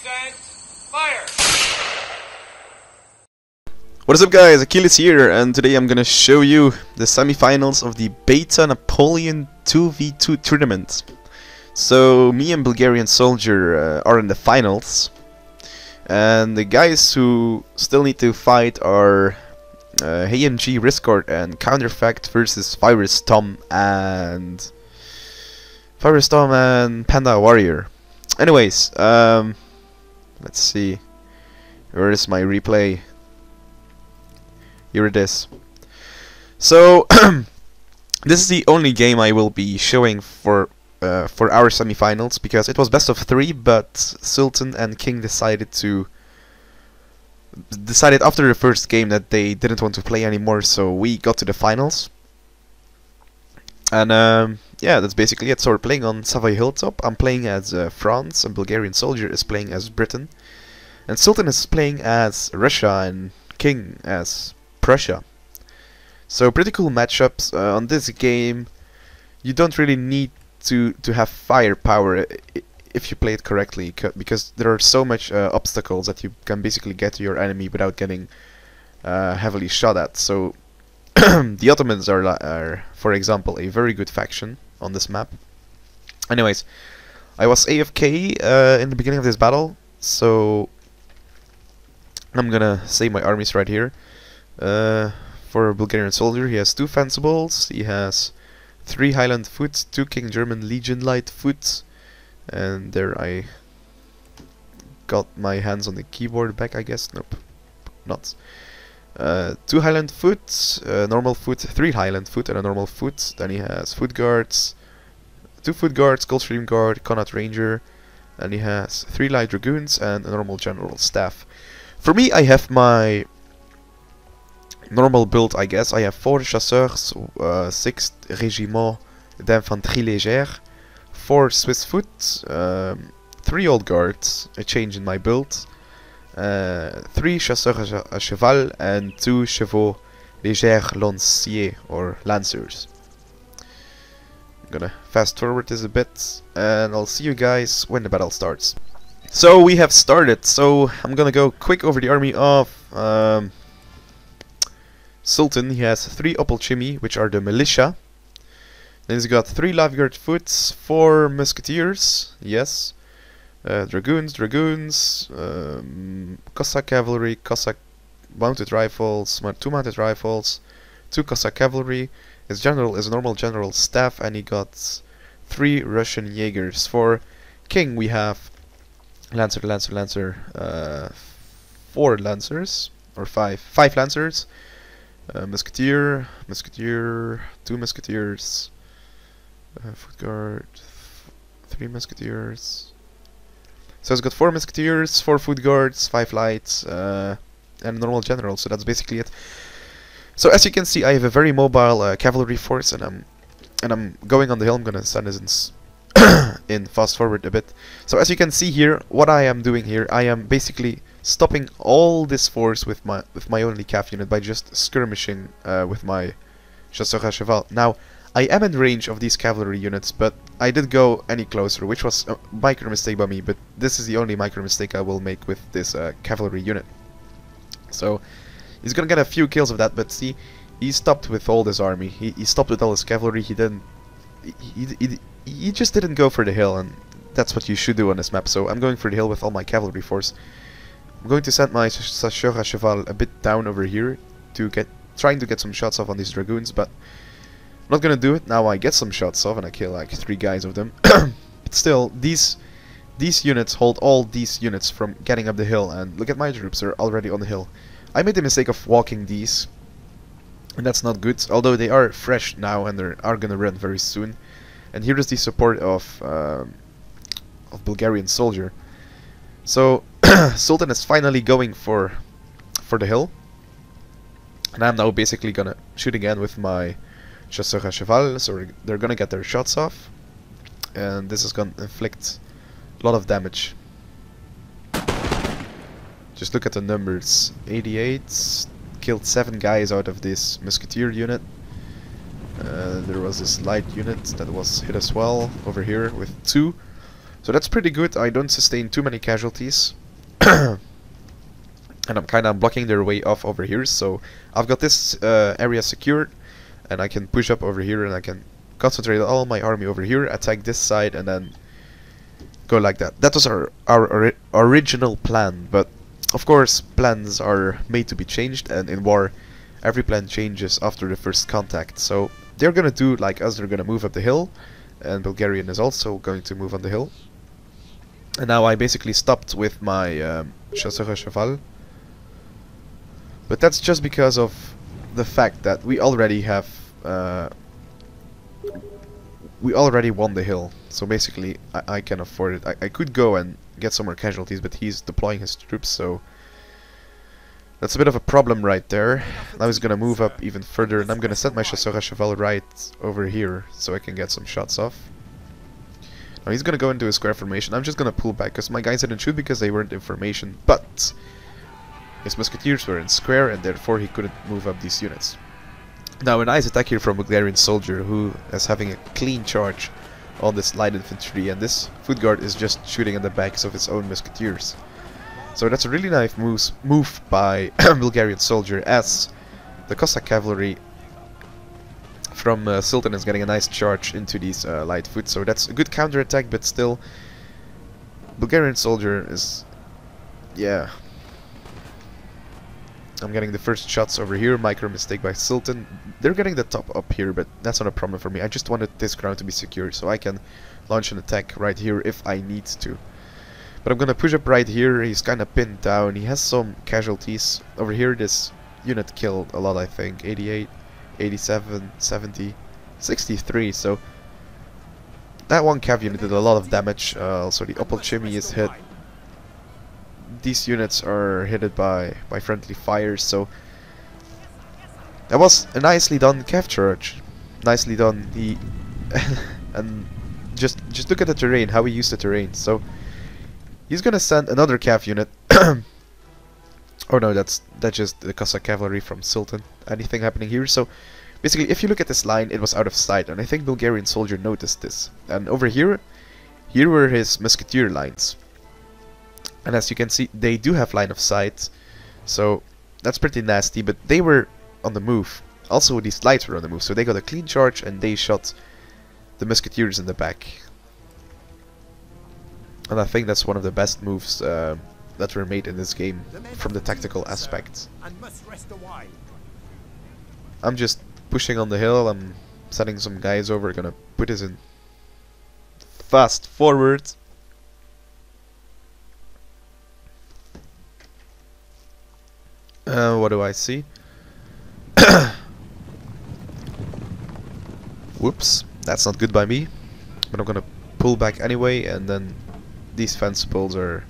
stand, fire! What is up guys, Achilles here, and today I'm gonna show you the semifinals of the Beta Napoleon 2v2 tournament. So me and Bulgarian Soldier are in the finals, and the guys who still need to fight are HMG Riskord and Counterfact versus Virus Tom and Panda Warrior. Anyways, let's see, where is my replay? Here it is. So this is the only game I will be showing for our semifinals, because it was best of 3, but Sultan and King decided after the first game that they didn't want to play anymore, so we got to the finals. And yeah, that's basically it. So we're playing on Savoy Hilltop. I'm playing as France, and Bulgarian Soldier is playing as Britain, and Sultan is playing as Russia, and King as Prussia. So pretty cool matchups. On this game you don't really need to have firepower if you play it correctly, because there are so much obstacles that you can basically get to your enemy without getting heavily shot at. So the Ottomans are, for example, a very good faction on this map. Anyways, I was AFK in the beginning of this battle, so I'm gonna save my armies right here. For a Bulgarian Soldier, he has 2 Fencibles, he has 3 Highland Foot, 2 King German Legion Light Foot, and there I got my hands on the keyboard back, I guess. Nope, not. 2 Highland Foot, normal foot, 3 Highland Foot and a normal foot. Then he has Foot Guards, 2 Foot Guards, Coldstream Guard, Connaught Ranger, and he has 3 Light Dragoons and a normal General Staff. For me, I have my normal build, I guess. I have 4 Chasseurs, 6 Régiment d'Infanterie Légère, 4 Swiss Foot, 3 Old Guards, a change in my build, 3 Chasseurs à Cheval, and 2 Chevaux Légères Lanciers, or Lancers. I'm gonna fast forward this a bit, and I'll see you guys when the battle starts. So we have started, so I'm gonna go quick over the army of Sultan. He has 3 Opolchimi, which are the militia. Then he's got 3 Lavguard Foots, 4 Musketeers, yes, Dragoons, Cossack Cavalry, Cossack Mounted Rifles, 2 Mounted Rifles, 2 Cossack Cavalry. His general is a normal General Staff, and he got 3 Russian Jaegers. For King we have Lancer, 4 Lancers, or 5 Lancers, Musketeer, 2 Musketeers, Foot Guard, 3 Musketeers. So it's got 4 Musketeers, 4 Foot Guards, 5 Lights, and a normal General. So that's basically it. So as you can see, I have a very mobile cavalry force, and I'm going on the hill. I'm gonna send this in fast forward a bit. So as you can see here, what I am doing here, I am basically stopping all this force with my only cav unit by just skirmishing with my Chasseurs à Cheval. Now I am in range of these cavalry units, but I did go any closer, which was a micro mistake by me, but this is the only micro mistake I will make with this cavalry unit. So he's gonna get a few kills of that, but see, he stopped with all this army. He stopped with all his cavalry. He didn't. He just didn't go for the hill, and that's what you should do on this map. So I'm going for the hill with all my cavalry force. I'm going to send my Chasseurs à Cheval a bit down over here to trying to get some shots off on these dragoons, but I'm not gonna do it. Now I get some shots off and I kill like 3 guys of them. But still, these units hold all these units from getting up the hill, and look at my troops, they're already on the hill. I made the mistake of walking these, and that's not good, although they are fresh now and they are gonna run very soon. And here is the support of Bulgarian Soldier. So Sultan is finally going for the hill, and I'm now basically gonna shoot again with my Chasseurs à Cheval, so they're gonna get their shots off, and this is gonna inflict a lot of damage. Just look at the numbers. 88 killed 7 guys out of this Musketeer unit. There was this light unit that was hit as well over here with 2. So that's pretty good. I don't sustain too many casualties. And I'm kind of blocking their way off over here, so I've got this area secured, and I can push up over here, and I can concentrate all my army over here, attack this side, and then go like that. That was our original plan, but of course plans are made to be changed, and in war every plan changes after the first contact. So they're gonna do like us, they're gonna move up the hill, and Bulgarian is also going to move on the hill. And now I basically stopped with my Chasseur à Cheval. But that's just because of the fact that we already have we already won the hill, so basically I can afford it. I could go and get some more casualties, but he's deploying his troops, so that's a bit of a problem right there. Now he's gonna move up even further, and I'm gonna set my Chasseur à Cheval right over here so I can get some shots off. Now he's gonna go into a square formation. I'm just gonna pull back because my guys didn't shoot because they weren't in formation, but his musketeers were in square, and therefore he couldn't move up these units. Now a nice attack here from Bulgarian soldier, who is having a clean charge on this light infantry, and this foot guard is just shooting at the backs of his own musketeers. So that's a really nice move by Bulgarian soldier, as the Cossack cavalry from Sultan is getting a nice charge into these light foot. So that's a good counter attack, but still Bulgarian soldier is, yeah. I'm getting the first shots over here. Micro mistake by Sultan. They're getting the top up here, but that's not a problem for me. I just wanted this ground to be secure so I can launch an attack right here if I need to. But I'm gonna push up right here. He's kind of pinned down. He has some casualties. Over here this unit killed a lot, I think. 88, 87, 70, 63. So that one cav unit did a lot of damage. Also the Opolchimy is hit. These units are hit by friendly fires, so that was a nicely done cav charge. Nicely done. He and just look at the terrain, how he used the terrain. So he's gonna send another cav unit. Oh no, that's just the Cossack cavalry from Sultan. Anything happening here? So basically, if you look at this line, it was out of sight, and I think Bulgarian soldier noticed this. And over here were his musketeer lines. And as you can see, they do have line of sight, so that's pretty nasty, but they were on the move. Also, these lights were on the move, so they got a clean charge and they shot the musketeers in the back. And I think that's one of the best moves that were made in this game from the tactical aspect. I'm just pushing on the hill, I'm sending some guys over, gonna put this in fast forward. What do I see? Whoops, that's not good by me. But I'm gonna pull back anyway, and then these fence poles are...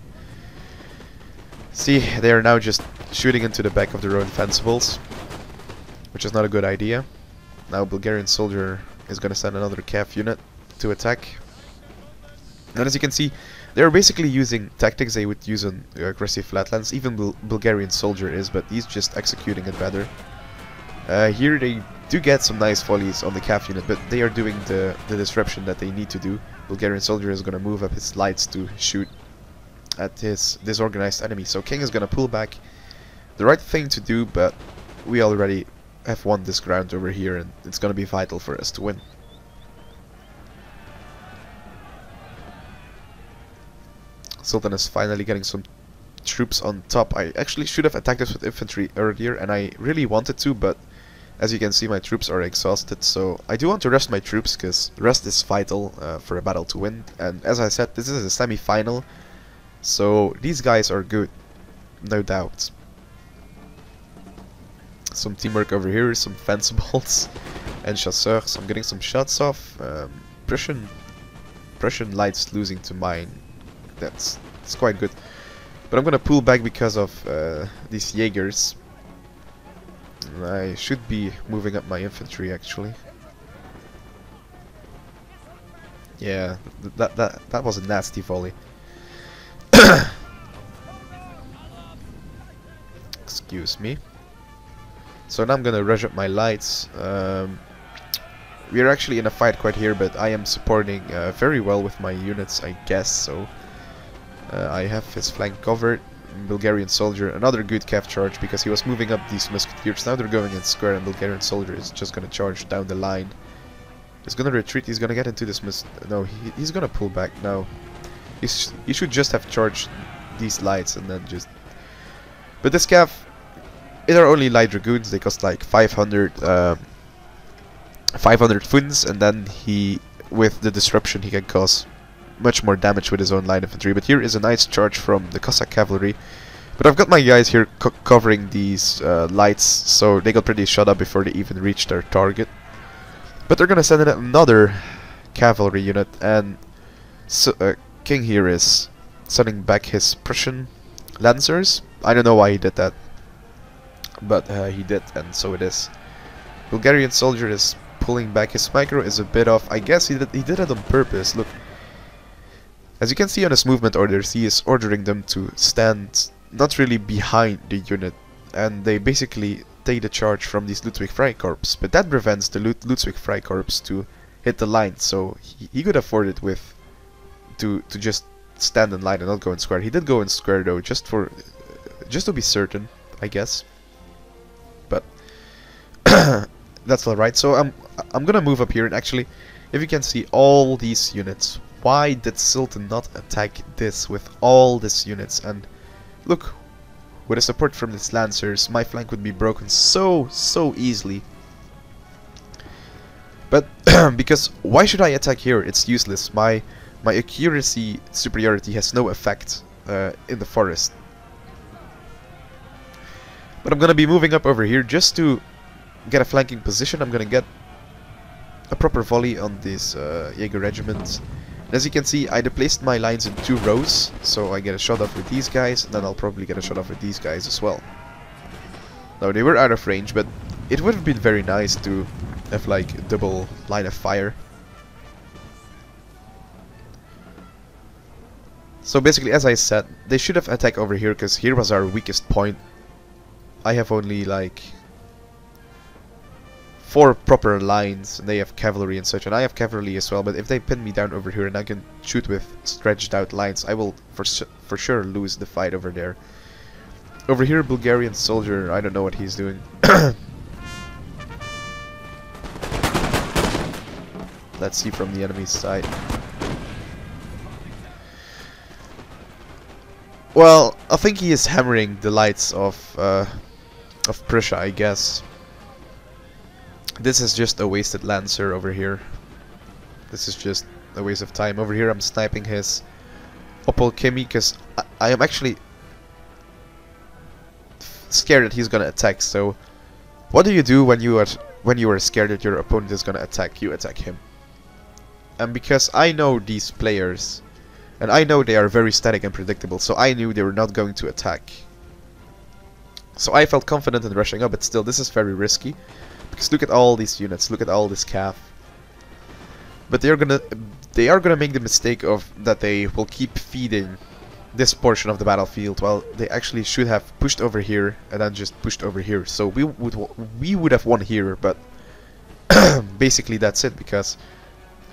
See, they are now just shooting into the back of their own fence poles, which is not a good idea. Now Bulgarian soldier is gonna send another cav unit to attack. And as you can see, they're basically using tactics they would use on aggressive flatlands. Even Bulgarian soldier is, but he's just executing it better. Here they do get some nice volleys on the cav unit, but they are doing the disruption that they need to do. Bulgarian soldier is gonna move up his lights to shoot at his disorganized enemy. So King is gonna pull back. The right thing to do, but we already have won this ground over here, and it's gonna be vital for us to win. Sultan is finally getting some troops on top. I actually should have attacked this with infantry earlier, and I really wanted to, but as you can see, my troops are exhausted, so I do want to rest my troops, because rest is vital for a battle to win. And as I said, this is a semi-final, so these guys are good, no doubt. Some teamwork over here, some fence bolts and chasseurs. So I'm getting some shots off. Prussian lights losing to mine. That's quite good, but I'm gonna pull back because of these Jaegers. I should be moving up my infantry actually. Yeah, that was a nasty volley. Excuse me. So now I'm gonna rush up my lights. We are actually in a fight quite here, but I am supporting very well with my units, I guess. So I have his flank covered. Bulgarian soldier, another good cav charge because he was moving up these musketeers. Now they're going in square, and Bulgarian soldier is just gonna charge down the line. He's gonna retreat. He's gonna get into this no, he's gonna pull back now. He should just have charged these lights and then just. But this cav, it are only light dragoons. They cost like 500 funds, and then he, with the disruption, he can cause much more damage with his own line infantry. But here is a nice charge from the Cossack cavalry. But I've got my guys here covering these lights, so they got pretty shot up before they even reached their target. But they're gonna send in another cavalry unit, and so, King here is sending back his Prussian lancers. I don't know why he did that, but he did, and so it is. Bulgarian soldier is pulling back. His micro is a bit off. I guess he did it on purpose. Look, as you can see on his movement orders, he is ordering them to stand not really behind the unit, and they basically take the charge from these Ludwig Freikorps, but that prevents the Ludwig Freikorps to hit the line, so he could afford it with to just stand in line and not go in square. He did go in square though, just to be certain, I guess. But that's alright. So I'm gonna move up here, and actually, if you can see all these units, why did Sultan not attack this with all these units? And look, with the support from these lancers, my flank would be broken so easily. But because why should I attack here? It's useless. My accuracy superiority has no effect in the forest. But I'm gonna be moving up over here just to get a flanking position. I'm gonna get a proper volley on this Jaeger regiment. And as you can see, I placed my lines in 2 rows, so I get a shot off with these guys, and then I'll probably get a shot off with these guys as well. Now they were out of range, but it would have been very nice to have like a double line of fire. So basically, as I said, they should have attacked over here, because here was our weakest point. I have only like 4 proper lines, and they have cavalry and such, and I have cavalry as well. But if they pin me down over here and I can shoot with stretched out lines, I will for sure lose the fight over there. Over here, Bulgarian soldier, I don't know what he's doing. Let's see from the enemy's side. Well, I think he is hammering the lights of Prussia, I guess. This is just a wasted lancer over here. This is just a waste of time. Over here I'm sniping his Opel Kimi, because I am actually scared that he's gonna attack. So what do you do when you are scared that your opponent is gonna attack? You attack him. And because I know these players, and I know they are very static and predictable, so I knew they were not going to attack. So I felt confident in rushing up, but still this is very risky. Because look at all these units, look at all this cav. But they are gonna make the mistake of that they will keep feeding this portion of the battlefield, while they actually should have pushed over here and then just pushed over here. So we would have won here, but basically that's it, because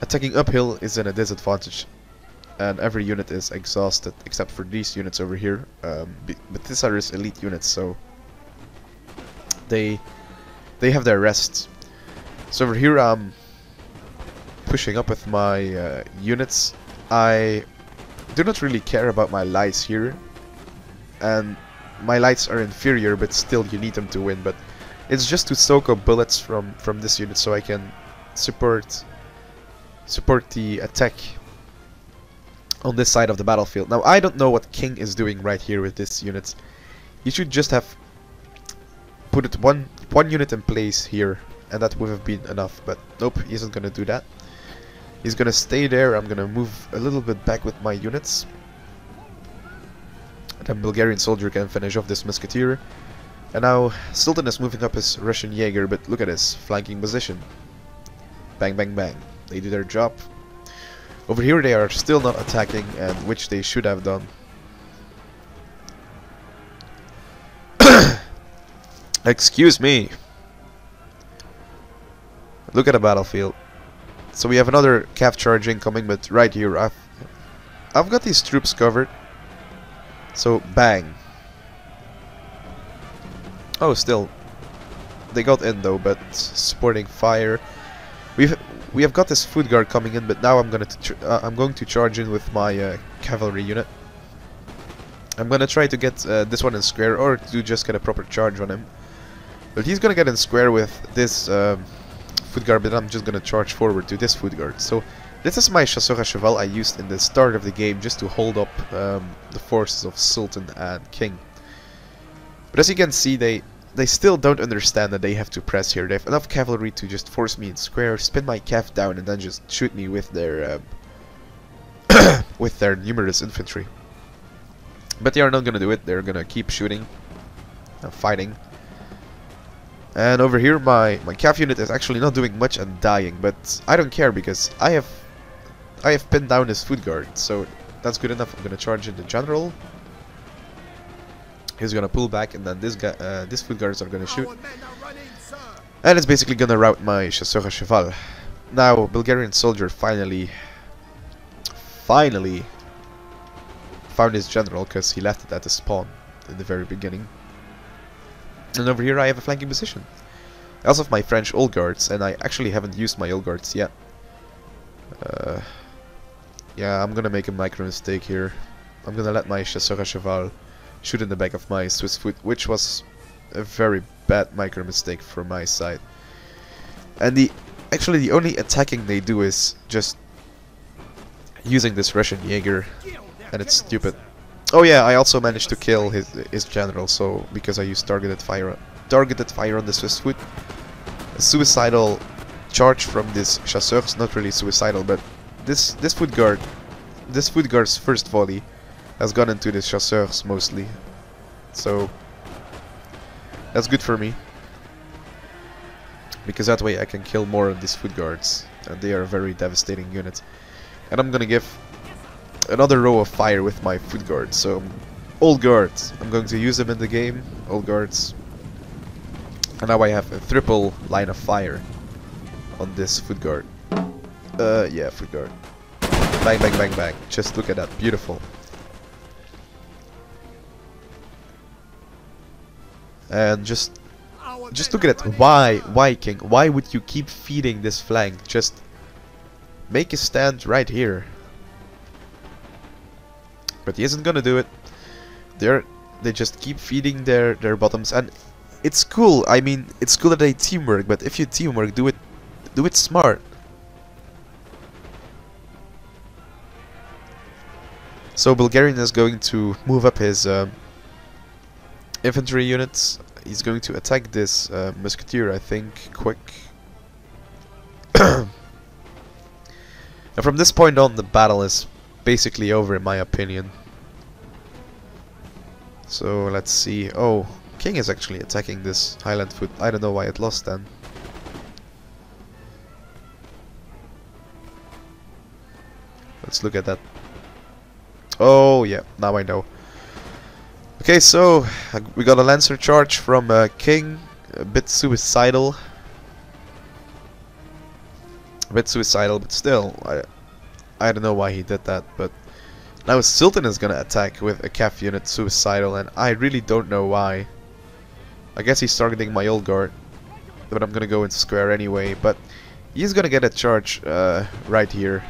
attacking uphill is in a disadvantage, and every unit is exhausted except for these units over here. But these are just elite units, so they have their rests. So over here I'm pushing up with my units. I do not really care about my lights here, and my lights are inferior, but still you need them to win. But it's just to soak up bullets from this unit, so I can support the attack on this side of the battlefield. Now I don't know what King is doing right here with this unit. He should just have put it one unit in place here, and that would have been enough. But nope, he isn't gonna do that. He's gonna stay there. I'm gonna move a little bit back with my units, and then Bulgarian soldier can finish off this musketeer. And now Sultan is moving up his Russian Jaeger, but look at his flanking position. Bang bang bang, they do their job. Over here they are still not attacking, and which they should have done. Excuse me. Look at the battlefield. So we have another cav charge incoming, but right here I've got these troops covered. So bang. Oh, still they got in though, but supporting fire. We have got this food guard coming in, but now I'm going to charge in with my cavalry unit. I'm gonna try to get this one in square, or to just get a proper charge on him. But he's gonna get in square with this food guard, but I'm just gonna charge forward to this food guard. So this is my chasseur à cheval I used in the start of the game just to hold up the forces of Sultan and King. But as you can see, they still don't understand that they have to press here. They have enough cavalry to just force me in square, spin my cav down, and then just shoot me with their with their numerous infantry. But they are not gonna do it. They're gonna keep shooting and fighting. And over here, my cav unit is actually not doing much and dying, but I don't care because I have pinned down his food guard, so that's good enough. I'm gonna charge in the general. He's gonna pull back, and then these food guards are gonna shoot, and it's basically gonna rout my chasseur à cheval. Now, Bulgarian soldier finally found his general, because he left it at the spawn in the very beginning. And over here I have a flanking position. I also have my French old guards, and I actually haven't used my old guards yet. Yeah, I'm gonna make a micro mistake here. I'm gonna let my chasseur à cheval shoot in the back of my Swiss foot, which was a very bad micro mistake from my side. And actually the only attacking they do is just using this Russian Jaeger, and it's stupid. Oh yeah, I also managed to kill his general, so because I used targeted fire on the Swiss foot. A suicidal charge from this chasseur, not really suicidal, but this foot guard's first volley has gone into the chasseurs mostly, so that's good for me, because that way I can kill more of these foot guards, and they are a very devastating unit. And I'm gonna give another row of fire with my foot guards. So old guards, I'm going to use them in the game, old guards, and now I have a triple line of fire on this foot guard. Yeah, foot guard. Bang, bang, bang, bang. Just look at that, beautiful. And just look at it. Why, King? Why would you keep feeding this flank? Just make a stand right here. But he isn't gonna do it. They just keep feeding their bottoms, and it's cool. I mean, it's cool that they teamwork, but if you teamwork, do it smart. So Bulgarian is going to move up his infantry units. He's going to attack this musketeer, I think, quick. And from this point on, the battle is basically over, in my opinion. So let's see. Oh, King is actually attacking this Highland foot. I don't know why it lost then. Let's look at that. Oh yeah, now I know. Okay, so we got a Lancer charge from King, a bit suicidal. But still, I don't know why he did that, but now Sultan is gonna attack with a cav unit suicidal, and I really don't know why. I guess he's targeting my old guard, but I'm gonna go into square anyway, but he's gonna get a charge right here.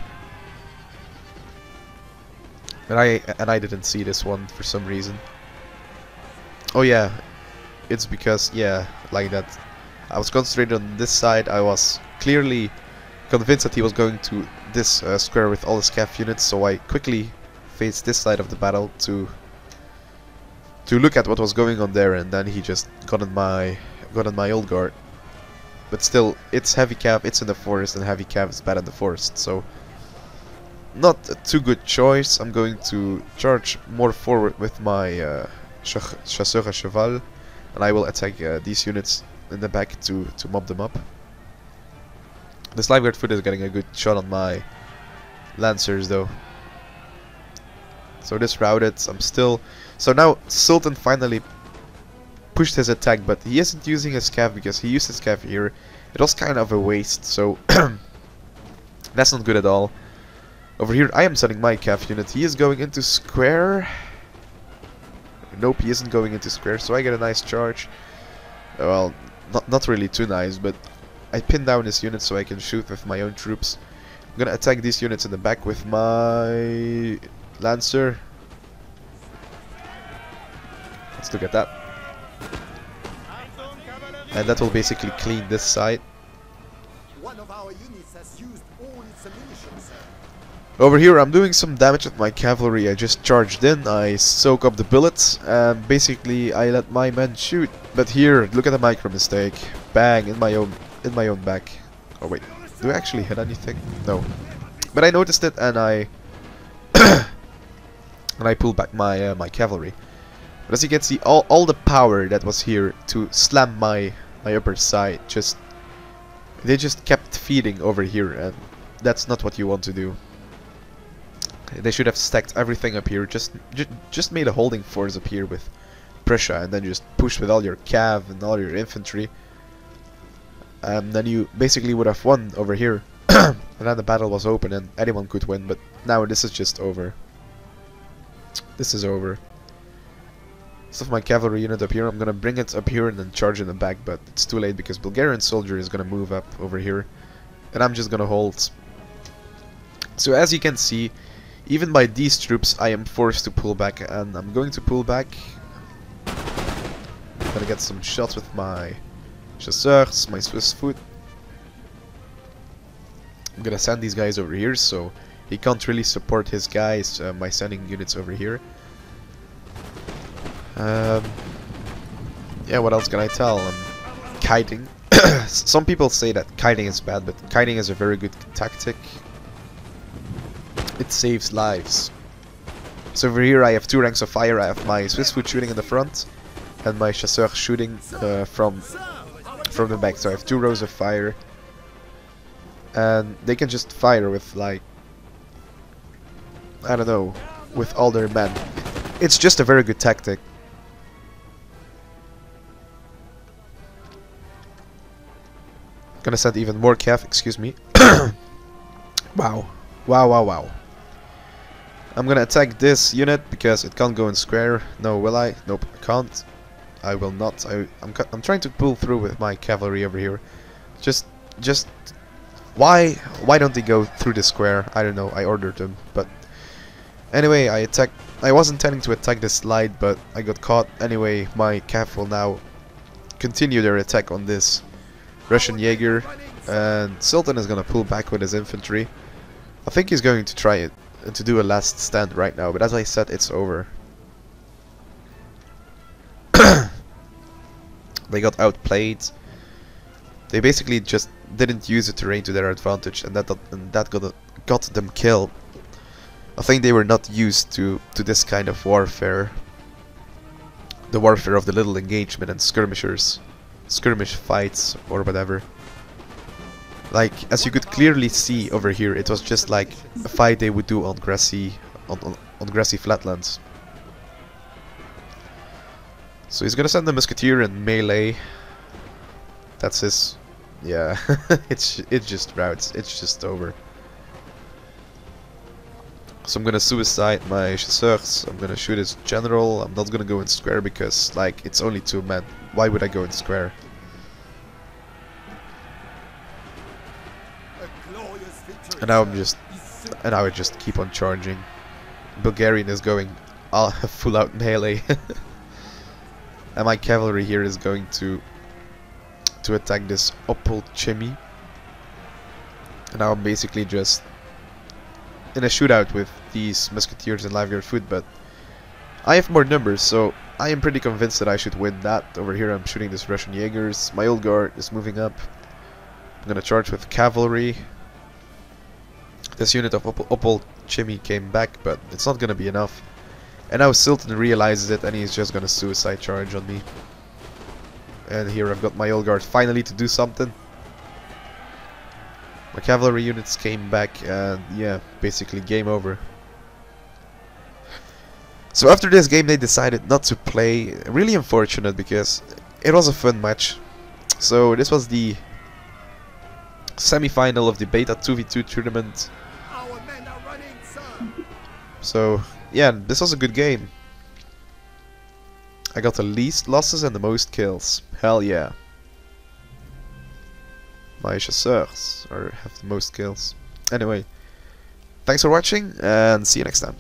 And I didn't see this one for some reason. Oh yeah, it's because, yeah, like that. I was concentrated on this side. I was clearly convinced that he was going to this square with all his cav units, so I quickly faced this side of the battle to look at what was going on there, and then he just got on my old guard. But still, it's heavy cav, it's in the forest, and heavy cav is bad in the forest, so not a too good choice. I'm going to charge more forward with my chasseur à cheval, and I will attack these units in the back to mob them up. The Slave Guard foot is getting a good shot on my Lancers though. So this routed, so now Sultan finally pushed his attack, but he isn't using his cav because he used his cav here. It was kind of a waste, so That's not good at all. Over here, I am sending my cav unit. He is going into square. Nope, he isn't going into square, so I get a nice charge. Well, not really too nice, but I pin down his unit so I can shoot with my own troops. I'm gonna attack these units in the back with my Lancer. Let's look at that. And that will basically clean this side. One of our units has used all its ammunition, sir. Over here I'm doing some damage with my cavalry. I just charged in, I soak up the bullets, and basically I let my men shoot. But here, look at the micro mistake. Bang, in my own back. Oh wait, do I actually hit anything? No. But I noticed it and I and I pulled back my my cavalry. But as you can see, all the power that was here to slam my upper side, they just kept feeding over here, and that's not what you want to do. They should have stacked everything up here, just made a holding force up here with Prussia, and then just push with all your cav and all your infantry. Then you basically would have won over here. And then the battle was open and anyone could win, but now this is just over. This is over. Stuff my cavalry unit up here. I'm gonna bring it up here and then charge in the back, but it's too late because Bulgarian soldier is gonna move up over here, and I'm just gonna hold. So as you can see, even by these troops I am forced to pull back, and I'm going to pull back. I'm gonna get some shots with my chasseurs, my Swiss foot. I'm gonna send these guys over here, so he can't really support his guys by sending units over here. Yeah, what else can I tell? Kiting. Some people say that kiting is bad, but kiting is a very good tactic. It saves lives. So over here I have two ranks of fire. I have my Swiss foot shooting in the front, and my chasseur shooting from the back. So I have two rows of fire, and they can just fire with, like, I don't know, with all their men. It's just a very good tactic. Gonna send even more cav, excuse me. Wow. Wow. I'm gonna attack this unit because it can't go in square. No, will I? Nope, I can't. I will not. I'm trying to pull through with my cavalry over here. Just why don't they go through the square? I don't know. I ordered them, but anyway, I was intending to attack this slide, but I got caught. Anyway, my cav will now continue their attack on this Russian Jaeger, and Sultan is gonna pull back with his infantry. I think he's going to try it to do a last stand right now, but as I said, it's over. They got outplayed. They basically just didn't use the terrain to their advantage, and that got them killed. I think they were not used to this kind of warfare. The warfare of the little engagement and skirmish fights or whatever. Like, as you could clearly see over here, it was just like a fight they would do on grassy flatlands. So he's gonna send the musketeer in melee. That's his. Yeah, it's just routes. It's just over. So I'm gonna suicide my chasseurs. I'm gonna shoot his general. I'm not gonna go in square because, like, it's only 2 men. Why would I go in square? And now I just keep on charging. Bulgarian is going full out melee. And my cavalry here is going to attack this Opel Chimmy. And now I'm basically just in a shootout with these musketeers and live guard foot, but I have more numbers, so I am pretty convinced that I should win that. Over here I'm shooting this Russian Jaegers. My old guard is moving up. I'm gonna charge with cavalry. This unit of Opel Chimmy came back, but it's not gonna be enough. And now Sultan realizes it, and he's just gonna suicide charge on me. And here I've got my old guard finally to do something. My cavalry units came back, and yeah, basically game over. So after this game they decided not to play. Really unfortunate because it was a fun match. So this was the semi-final of the Beta 2v2 tournament. Our men are running, sir. So yeah, this was a good game. I got the least losses and the most kills. Hell yeah. My chasseurs have the most kills. Anyway, thanks for watching and see you next time.